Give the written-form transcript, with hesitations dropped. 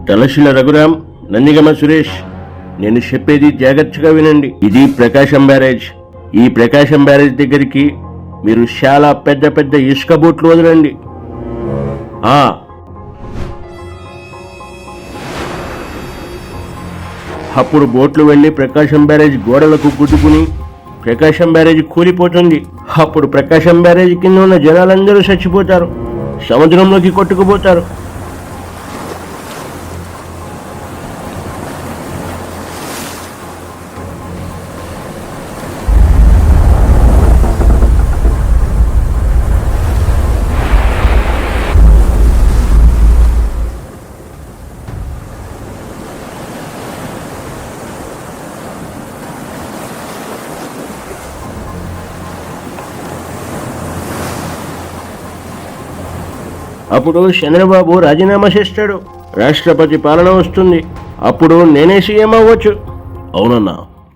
తలశిల రఘురాం, నందిగమ సురేష్, నేను చెప్పేది జాగ్రత్తగా వినండి. ఇది ప్రకాశం బ్యారేజ్. ఈ ప్రకాశం బ్యారేజ్ దగ్గరికి మీరు చాలా పెద్ద పెద్ద ఇసుక బోట్లు వదలండి. అప్పుడు బోట్లు వెళ్లి ప్రకాశం బ్యారేజ్ గోడలకు గుద్దుకుని ప్రకాశం బ్యారేజ్ కూలిపోతుంది. అప్పుడు ప్రకాశం బ్యారేజ్ కింద ఉన్న జనాలందరూ చచ్చిపోతారు, సముద్రంలోకి కొట్టుకుపోతారు. అప్పుడు చంద్రబాబు రాజీనామా చేస్తాడు, రాష్ట్రపతి పాలన వస్తుంది. అప్పుడు నేనే సీఎం అవ్వచ్చు. అవునన్నా.